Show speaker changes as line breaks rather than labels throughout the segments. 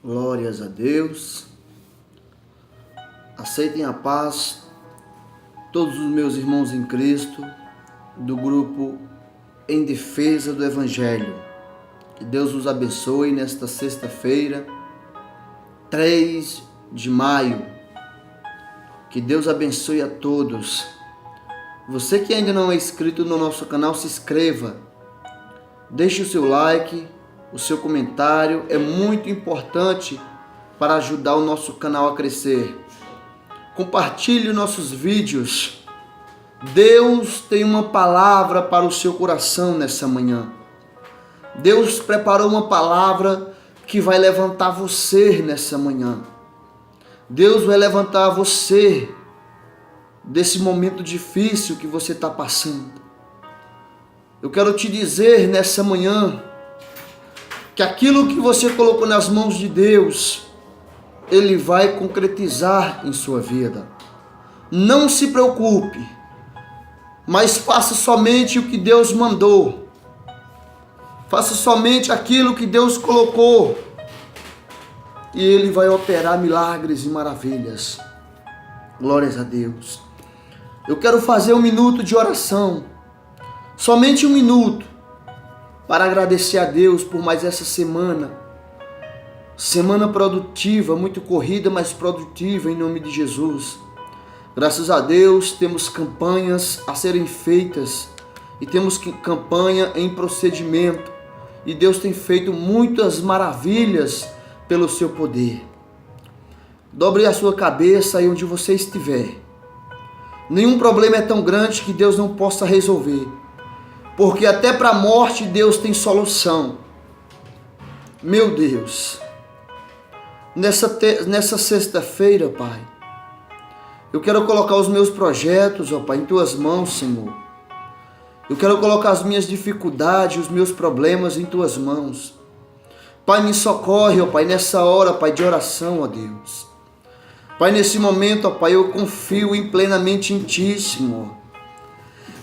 Glórias a Deus. Aceitem a paz todos os meus irmãos em Cristo do grupo Em Defesa do Evangelho. Que Deus os abençoe nesta sexta-feira, 3 de maio. Que Deus abençoe a todos. Você que ainda não é inscrito no nosso canal, se inscreva. Deixe o seu like, o seu comentário, é muito importante para ajudar o nosso canal a crescer. Compartilhe nossos vídeos. Deus tem uma palavra para o seu coração nessa manhã. Deus preparou uma palavra que vai levantar você nessa manhã. Deus vai levantar você desse momento difícil que você está passando. Eu quero te dizer nessa manhã que aquilo que você colocou nas mãos de Deus, Ele vai concretizar em sua vida. Não se preocupe, mas faça somente o que Deus mandou. Faça somente aquilo que Deus colocou. E Ele vai operar milagres e maravilhas. Glórias a Deus. Eu quero fazer 1 minuto de oração. Somente 1 minuto. Para agradecer a Deus por mais essa semana. Semana produtiva, muito corrida, mas produtiva em nome de Jesus. Graças a Deus temos campanhas a serem feitas e temos campanha em procedimento. E Deus tem feito muitas maravilhas pelo seu poder. Dobre a sua cabeça aí onde você estiver. Nenhum problema é tão grande que Deus não possa resolver. Porque até para a morte Deus tem solução. Meu Deus. Nessa sexta-feira, Pai, eu quero colocar os meus projetos, ó Pai, em Tuas mãos, Senhor. Eu quero colocar as minhas dificuldades, os meus problemas em Tuas mãos. Pai, me socorre, ó Pai, nessa hora, Pai, de oração, ó Deus. Pai, nesse momento, ó Pai, eu confio plenamente em Ti, Senhor.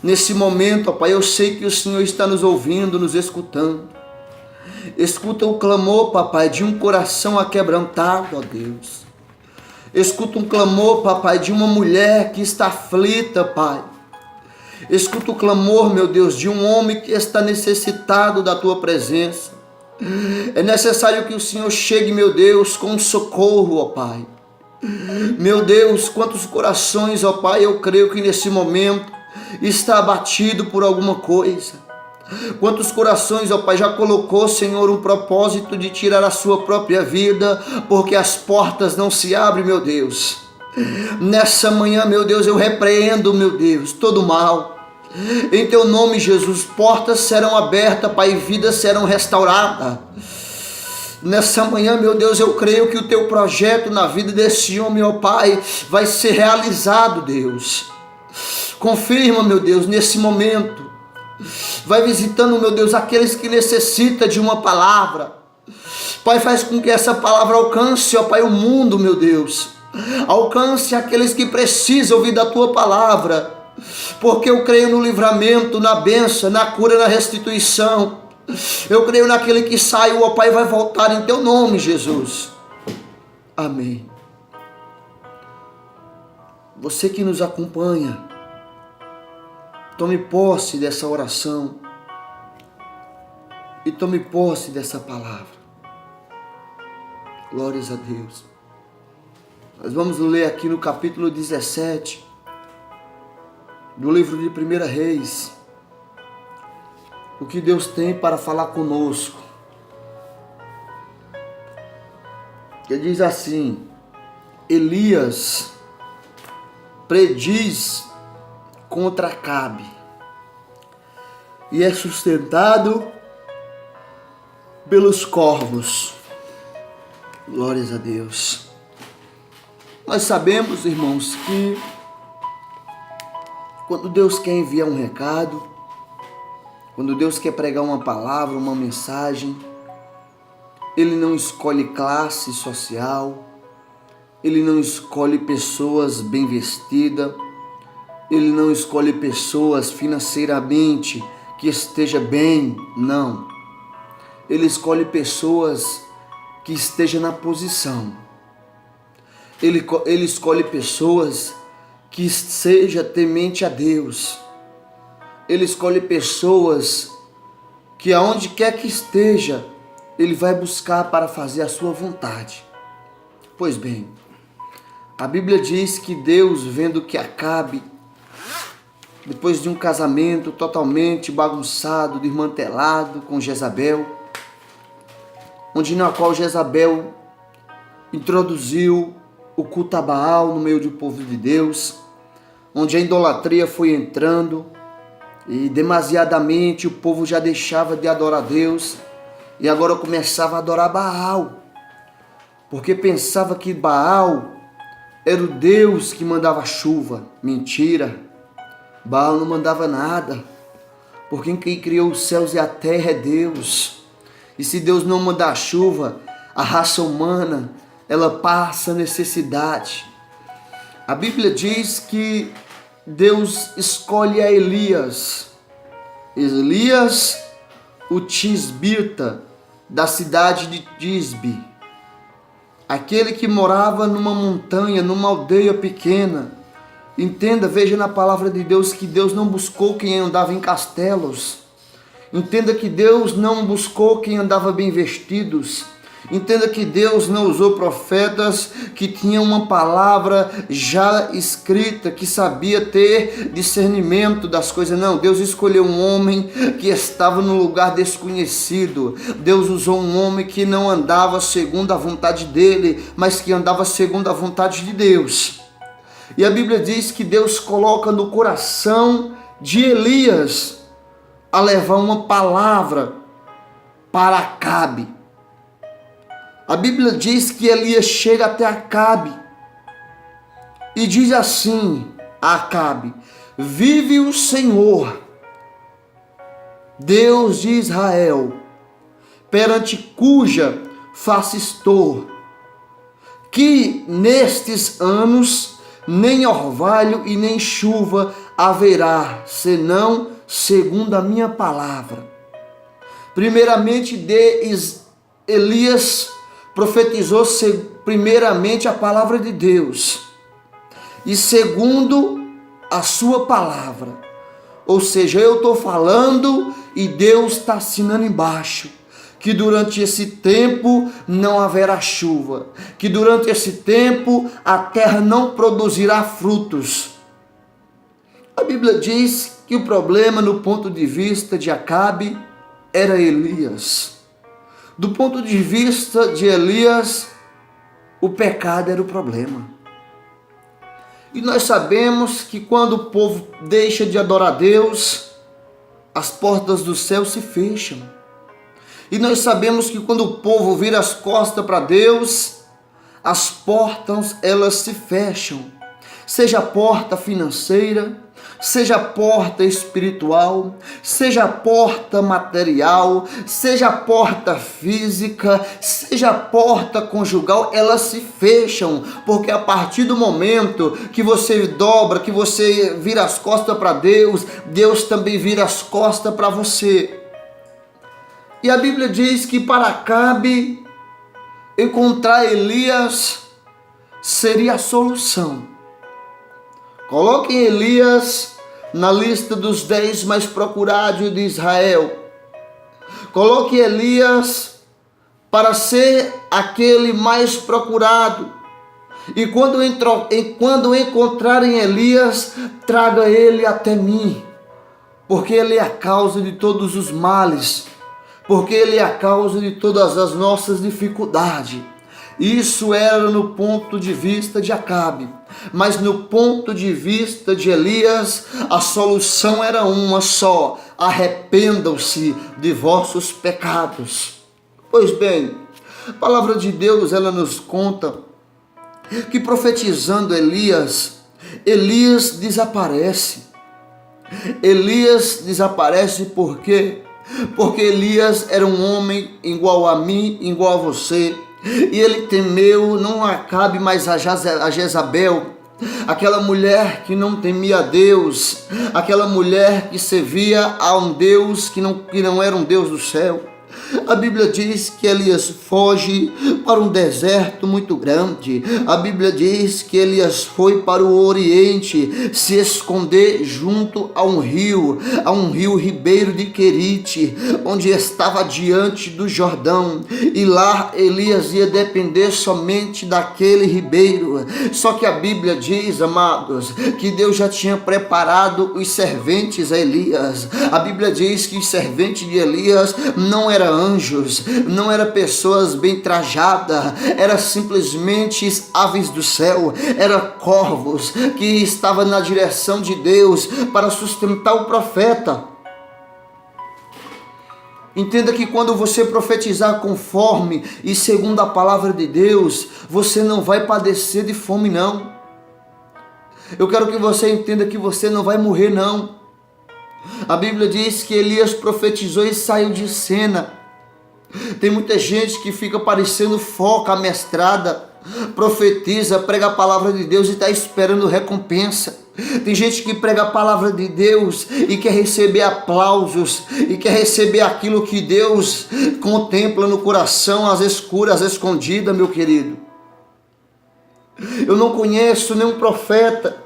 Nesse momento, ó Pai, eu sei que o Senhor está nos ouvindo, nos escutando. Escuta o clamor, papai, de um coração aquebrantado, ó Deus. Escuta um clamor, papai, de uma mulher que está aflita, Pai. Escuta o clamor, meu Deus, de um homem que está necessitado da Tua presença. É necessário que o Senhor chegue, meu Deus, com socorro, ó Pai. Meu Deus, quantos corações, ó Pai, eu creio que nesse momento está abatido por alguma coisa. Quantos corações, ó Pai, já colocou, Senhor, um propósito de tirar a sua própria vida, porque as portas não se abrem, meu Deus. Nessa manhã, meu Deus, eu repreendo, meu Deus, todo mal. Em Teu nome, Jesus, portas serão abertas, Pai, e vidas serão restauradas. Nessa manhã, meu Deus, eu creio que o Teu projeto na vida desse homem, ó Pai, vai ser realizado, Deus. Confirma, meu Deus, nesse momento. Vai visitando, meu Deus, aqueles que necessitam de uma palavra. Pai, faz com que essa palavra alcance, ó Pai, o mundo, meu Deus. Alcance aqueles que precisam ouvir da Tua palavra. Porque eu creio no livramento, na bênção, na cura, na restituição. Eu creio naquele que saiu, ó Pai, vai voltar em Teu nome, Jesus. Amém. Você que nos acompanha, tome posse dessa oração e tome posse dessa palavra. Glórias a Deus. Nós vamos ler aqui no capítulo 17 do livro de 1 Reis o que Deus tem para falar conosco. Que diz assim: Elias prediz contra Acabe e é sustentado pelos corvos. Glórias a Deus. Nós sabemos, irmãos, que quando Deus quer enviar um recado, quando Deus quer pregar uma palavra, uma mensagem, Ele não escolhe classe social, Ele não escolhe pessoas bem vestidas, Ele não escolhe pessoas financeiramente que esteja bem, não. Ele escolhe pessoas que esteja na posição. Ele escolhe pessoas que seja temente a Deus. Ele escolhe pessoas que aonde quer que esteja, ele vai buscar para fazer a sua vontade. Pois bem, a Bíblia diz que Deus, vendo que Acabe, depois de um casamento totalmente bagunçado, desmantelado com Jezabel, onde na qual Jezabel introduziu o culto a Baal no meio do povo de Deus, onde a idolatria foi entrando e demasiadamente o povo já deixava de adorar Deus e agora começava a adorar Baal, porque pensava que Baal era o Deus que mandava chuva. Mentira, Baal não mandava nada, porque quem criou os céus e a terra é Deus. E se Deus não mandar chuva, a raça humana, ela passa necessidade. A Bíblia diz que Deus escolhe a Elias, o tisbita, da cidade de Tisbe, aquele que morava numa montanha, numa aldeia pequena. Entenda, veja na palavra de Deus que Deus não buscou quem andava em castelos. Entenda que Deus não buscou quem andava bem vestidos. Entenda que Deus não usou profetas que tinham uma palavra já escrita, que sabia ter discernimento das coisas. Não, Deus escolheu um homem que estava num lugar desconhecido. Deus usou um homem que não andava segundo a vontade dele, mas que andava segundo a vontade de Deus. E a Bíblia diz que Deus coloca no coração de Elias a levar uma palavra para Acabe. A Bíblia diz que Elias chega até Acabe e diz assim a Acabe: vive o Senhor, Deus de Israel, perante cuja face estou, que nestes anos nem orvalho e nem chuva haverá, senão segundo a minha palavra. Primeiramente, Elias profetizou primeiramente a palavra de Deus e segundo a sua palavra. Ou seja, eu estou falando e Deus está assinando embaixo que durante esse tempo não haverá chuva, que durante esse tempo a terra não produzirá frutos. A Bíblia diz que o problema no ponto de vista de Acabe era Elias. Do ponto de vista de Elias, o pecado era o problema. E nós sabemos que quando o povo deixa de adorar Deus, as portas do céu se fecham. E nós sabemos que quando o povo vira as costas para Deus, as portas elas se fecham. Seja a porta financeira, seja a porta espiritual, seja a porta material, seja a porta física, seja a porta conjugal, elas se fecham, porque a partir do momento que você dobra, que você vira as costas para Deus, Deus também vira as costas para você. E a Bíblia diz que para Acabe encontrar Elias seria a solução. Coloquem Elias na lista dos 10 mais procurados de Israel. Coloque Elias para ser aquele mais procurado. E quando encontrarem Elias, traga ele até mim, porque ele é a causa de todos os males, porque ele é a causa de todas as nossas dificuldades. Isso era no ponto de vista de Acabe, mas no ponto de vista de Elias, a solução era uma só: arrependam-se de vossos pecados. Pois bem, a palavra de Deus ela nos conta que profetizando Elias desaparece. Elias desaparece por quê? Porque Elias era um homem igual a mim, igual a você. E ele temeu não Acabe, mas a Jezabel, aquela mulher que não temia a Deus, aquela mulher que servia a um Deus que não era um Deus do céu. A Bíblia diz que Elias foge para um deserto muito grande. A Bíblia diz que Elias foi para o Oriente se esconder junto a um rio ribeiro de Querite, onde estava diante do Jordão. E lá Elias ia depender somente daquele ribeiro. Só que a Bíblia diz, amados, que Deus já tinha preparado os serventes a Elias. A Bíblia diz que os serventes de Elias não eram anjos, não eram pessoas bem trajadas, eram simplesmente aves do céu, eram corvos que estavam na direção de Deus para sustentar o profeta. Entenda que quando você profetizar conforme e segundo a palavra de Deus, você não vai padecer de fome, não. Eu quero que você entenda que você não vai morrer, não. A Bíblia diz que Elias profetizou e saiu de cena. Tem muita gente que fica parecendo foca amestrada, profetiza, prega a palavra de Deus e está esperando recompensa. Tem gente que prega a palavra de Deus e quer receber aplausos, e quer receber aquilo que Deus contempla no coração, às escuras, às escondidas, meu querido. Eu não conheço nenhum profeta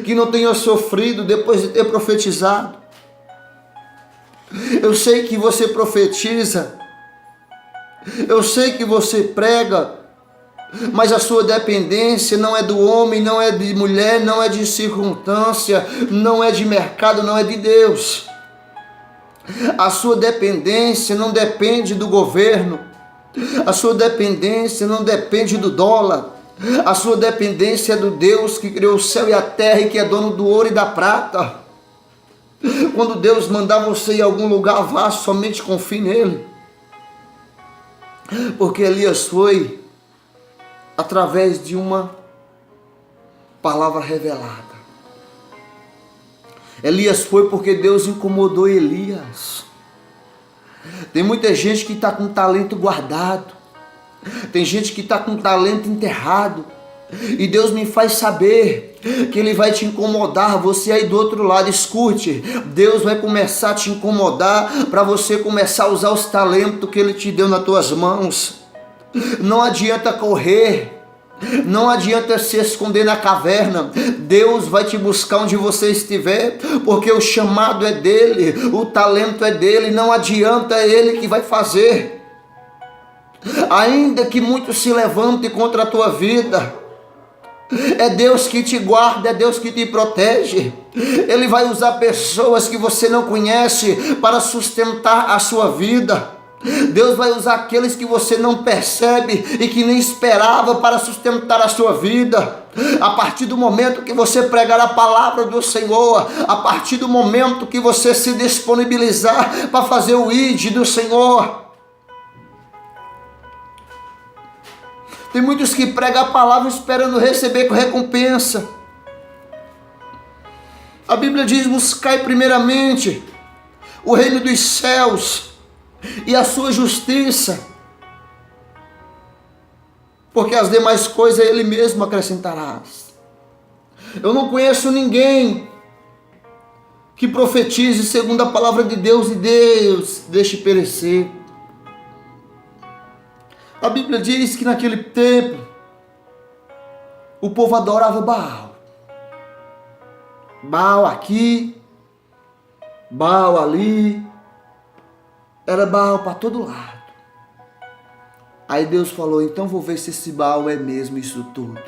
que não tenha sofrido depois de ter profetizado. Eu sei que você profetiza, eu sei que você prega, mas a sua dependência não é do homem, não é de mulher, não é de circunstância, não é de mercado, não é de Deus. A sua dependência não depende do governo, a sua dependência não depende do dólar, a sua dependência é do Deus que criou o céu e a terra e que é dono do ouro e da prata. Quando Deus mandar você ir a algum lugar, vá, somente confie nele. Porque Elias foi através de uma palavra revelada. Elias foi porque Deus incomodou Elias. Tem muita gente que está com talento guardado. Tem gente que está com talento enterrado. E Deus me faz saber que Ele vai te incomodar, você aí do outro lado, escute, Deus vai começar a te incomodar para você começar a usar os talentos que Ele te deu nas tuas mãos. Não adianta correr, não adianta se esconder na caverna, Deus vai te buscar onde você estiver, porque o chamado é dEle, o talento é dEle, não adianta, é Ele que vai fazer. Ainda que muitos se levantem contra a tua vida, é Deus que te guarda, é Deus que te protege. Ele vai usar pessoas que você não conhece para sustentar a sua vida. Deus vai usar aqueles que você não percebe e que nem esperava para sustentar a sua vida. A partir do momento que você pregar a palavra do Senhor, a partir do momento que você se disponibilizar para fazer o ID do Senhor. Tem muitos que pregam a palavra esperando receber recompensa. A Bíblia diz: buscai primeiramente o reino dos céus e a sua justiça, porque as demais coisas Ele mesmo acrescentará. Eu não conheço ninguém que profetize segundo a palavra de Deus e Deus deixe perecer. A Bíblia diz que naquele tempo o povo adorava Baal. Baal aqui, Baal ali, era Baal para todo lado. Aí Deus falou: então vou ver se esse Baal é mesmo isso tudo.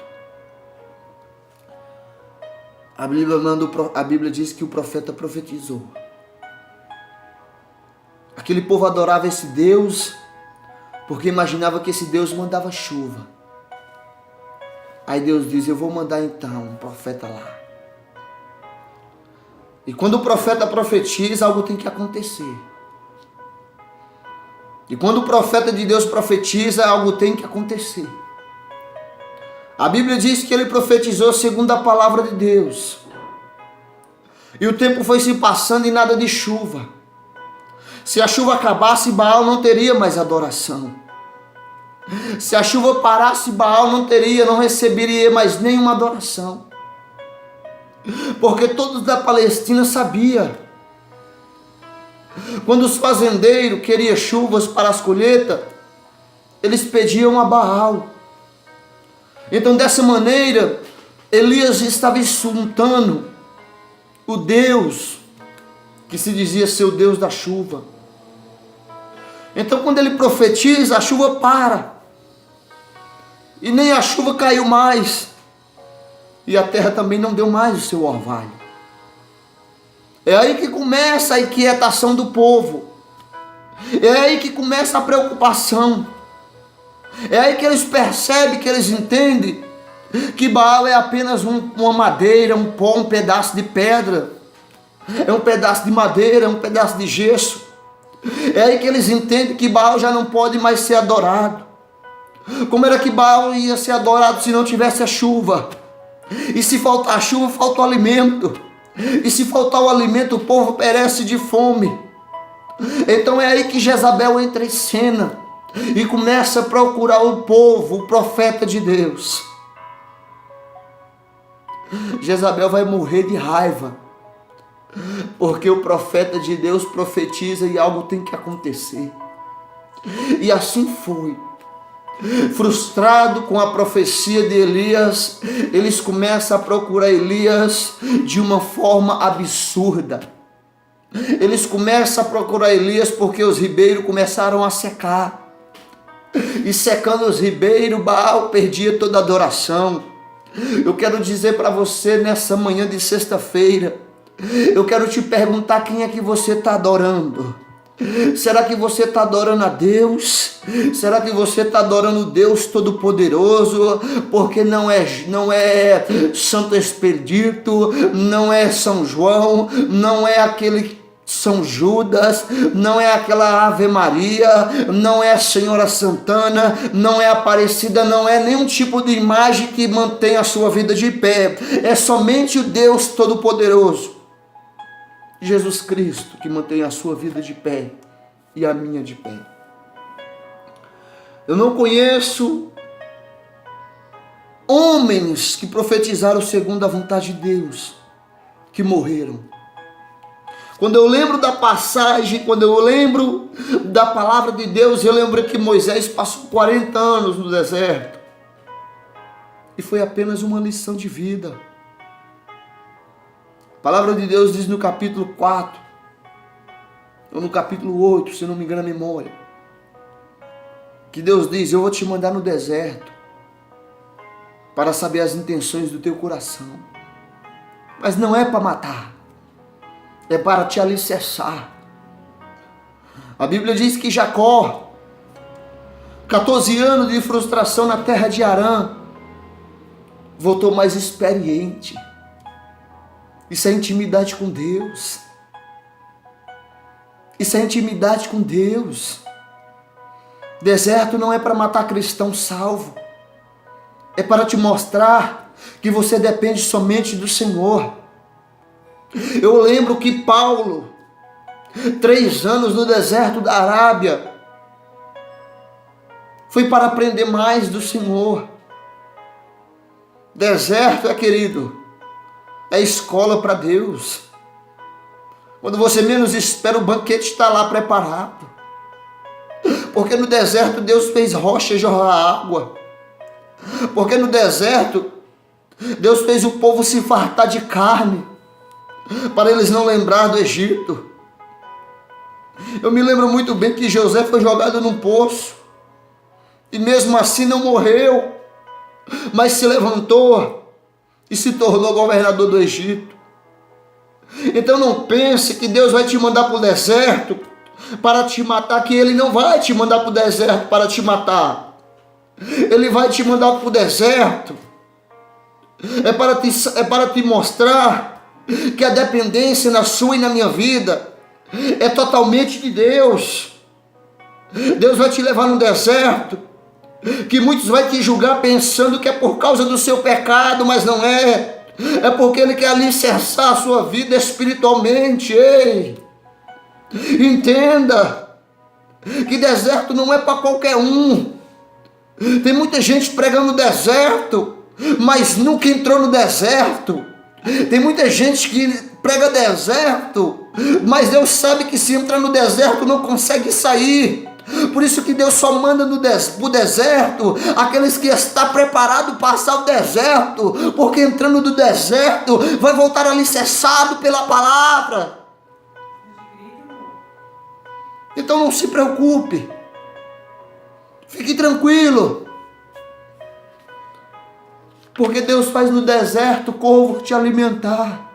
A Bíblia diz que o profeta profetizou. Aquele povo adorava esse Deus porque imaginava que esse Deus mandava chuva. Aí Deus diz: eu vou mandar então um profeta lá. E quando o profeta profetiza, algo tem que acontecer. E quando o profeta de Deus profetiza, algo tem que acontecer. A Bíblia diz que ele profetizou segundo a palavra de Deus. E o tempo foi se passando e nada de chuva. Se a chuva acabasse, Baal não teria mais adoração. Se a chuva parasse, Baal não receberia mais nenhuma adoração. Porque todos da Palestina sabiam Quando os fazendeiros queriam chuvas para as colheitas, eles pediam a Baal. Então, dessa maneira, Elias estava insultando o Deus que se dizia ser o Deus da chuva. Então, quando ele profetiza, a chuva para. E nem a chuva caiu mais. E a terra também não deu mais o seu orvalho. É aí que começa a inquietação do povo. É aí que começa a preocupação. É aí que eles percebem, que eles entendem que Baal é apenas uma madeira, um pó, um pedaço de pedra. É um pedaço de madeira, é um pedaço de gesso. É aí que eles entendem que Baal já não pode mais ser adorado. Como era que Baal ia ser adorado se não tivesse a chuva? E se faltar a chuva, falta o alimento. E se faltar o alimento, o povo perece de fome. Então é aí que Jezabel entra em cena e começa a procurar o povo, o profeta de Deus. Jezabel vai morrer de raiva, porque o profeta de Deus profetiza e algo tem que acontecer. E assim foi. Frustrado com a profecia de Elias, eles começam a procurar Elias de uma forma absurda. Eles começam a procurar Elias porque os ribeiros começaram a secar. E secando os ribeiros, Baal perdia toda a adoração. Eu quero dizer para você nessa manhã de sexta-feira, eu quero te perguntar quem é que você está adorando. Será que você está adorando a Deus? Será que você está adorando Deus Todo-Poderoso? Porque não é Santo Expedito, não é São João, não é aquele São Judas, não é aquela Ave Maria, não é a Senhora Santana, não é Aparecida, não é nenhum tipo de imagem que mantém a sua vida de pé. É somente o Deus Todo-Poderoso, Jesus Cristo, que mantém a sua vida de pé e a minha de pé. Eu não conheço homens que profetizaram segundo a vontade de Deus, que morreram. Quando eu lembro da passagem, quando eu lembro da palavra de Deus, eu lembro que Moisés passou 40 anos no deserto. E foi apenas uma lição de vida. A palavra de Deus diz no capítulo 4, ou no capítulo 8, se não me engano a memória, que Deus diz: eu vou te mandar no deserto para saber as intenções do teu coração. Mas não é para matar, é para te alicerçar. A Bíblia diz que Jacó, 14 anos de frustração na terra de Harã, voltou mais experiente. Isso é intimidade com Deus. Isso é intimidade com Deus. Deserto não é para matar cristão salvo. É para te mostrar que você depende somente do Senhor. Eu lembro que Paulo, 3 anos no deserto da Arábia, foi para aprender mais do Senhor. Deserto, querido, é escola para Deus. Quando você menos espera, o banquete está lá preparado. Porque no deserto Deus fez rocha jorrar água. Porque no deserto Deus fez o povo se fartar de carne, para eles não lembrar do Egito. Eu me lembro muito bem que José foi jogado num poço, e mesmo assim não morreu, mas se levantou e se tornou governador do Egito. Então não pense que Deus vai te mandar para o deserto para te matar, que Ele não vai te mandar para o deserto para te matar. Ele vai te mandar para o deserto é para te mostrar que a dependência na sua e na minha vida é totalmente de Deus. Deus vai te levar no deserto, que muitos vão te julgar pensando que é por causa do seu pecado, mas não é. É porque Ele quer alicerçar a sua vida espiritualmente. Ei, entenda que deserto não é para qualquer um. Tem muita gente pregando deserto, mas nunca entrou no deserto. Tem muita gente que prega deserto, mas Deus sabe que se entrar no deserto não consegue sair. Por isso que Deus só manda pro deserto aqueles que estão preparados para passar o deserto, porque entrando no deserto vai voltar alicerçado pela palavra. Então não se preocupe, fique tranquilo, porque Deus faz no deserto corvo te alimentar.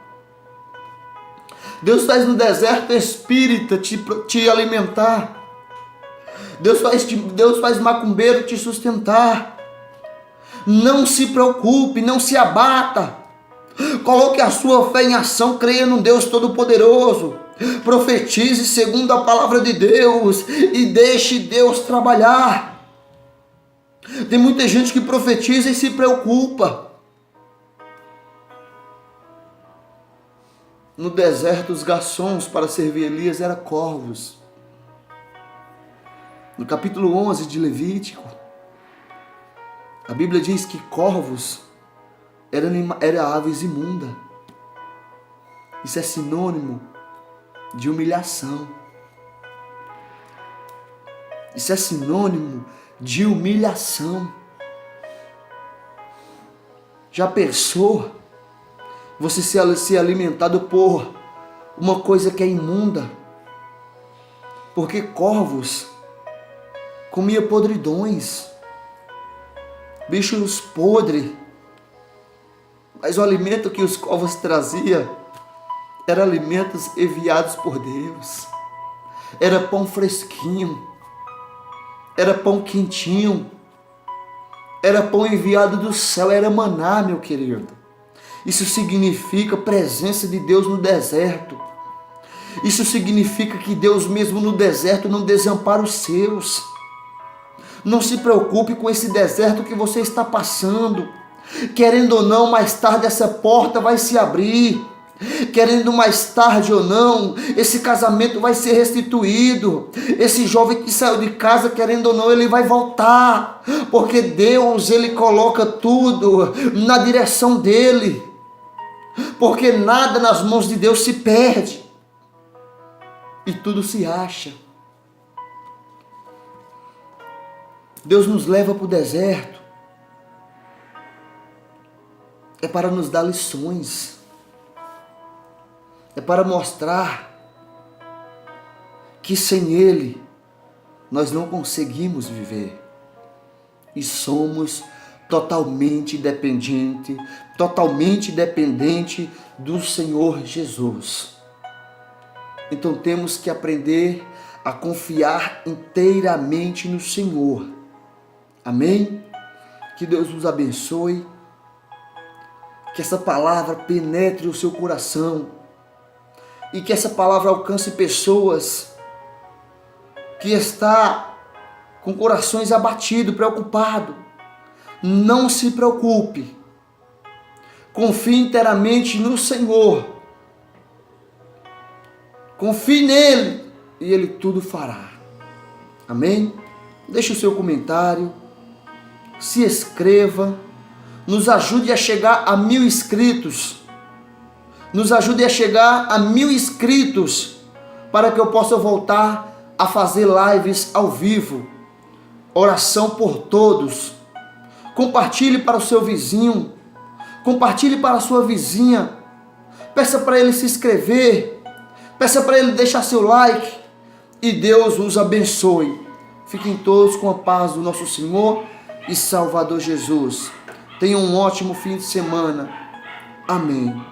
Deus faz no deserto espírita te alimentar. Deus faz macumbeiro te sustentar. Não se preocupe, não se abata. Coloque a sua fé em ação, creia num Deus Todo-Poderoso. Profetize segundo a palavra de Deus e deixe Deus trabalhar. Tem muita gente que profetiza e se preocupa. No deserto, os garçons para servir Elias eram corvos. No capítulo 11 de Levítico, a Bíblia diz que corvos eram aves imundas. Isso é sinônimo de humilhação. Isso é sinônimo de humilhação. Já pensou você ser alimentado por uma coisa que é imunda? Porque corvos comia podridões, bichos podres, mas o alimento que os corvos traziam era alimentos enviados por Deus, era pão fresquinho, era pão quentinho, era pão enviado do céu, era maná, meu querido. Isso significa presença de Deus no deserto. Isso significa que Deus mesmo no deserto não desampara os seus. Não se preocupe com esse deserto que você está passando. Querendo ou não, mais tarde essa porta vai se abrir. Querendo mais tarde ou não, esse casamento vai ser restituído. Esse jovem que saiu de casa, querendo ou não, ele vai voltar. Porque Deus, ele coloca tudo na direção dele. Porque nada nas mãos de Deus se perde. E tudo se acha. Deus nos leva para o deserto. É para nos dar lições. É para mostrar que sem Ele nós não conseguimos viver. E somos totalmente dependente do Senhor Jesus. Então temos que aprender a confiar inteiramente no Senhor. Amém? Que Deus nos abençoe. Que essa palavra penetre o seu coração. E que essa palavra alcance pessoas que estão com corações abatidos, preocupados. Não se preocupe. Confie inteiramente no Senhor. Confie nele e Ele tudo fará. Amém? Deixe o seu comentário. Se inscreva. Nos ajude a chegar a 1000 inscritos. Nos ajude a chegar a 1000 inscritos. Para que eu possa voltar a fazer lives ao vivo. Oração por todos. Compartilhe para o seu vizinho. Compartilhe para a sua vizinha. Peça para ele se inscrever. Peça para ele deixar seu like. E Deus os abençoe. Fiquem todos com a paz do nosso Senhor e Salvador Jesus. Tenham um ótimo fim de semana. Amém.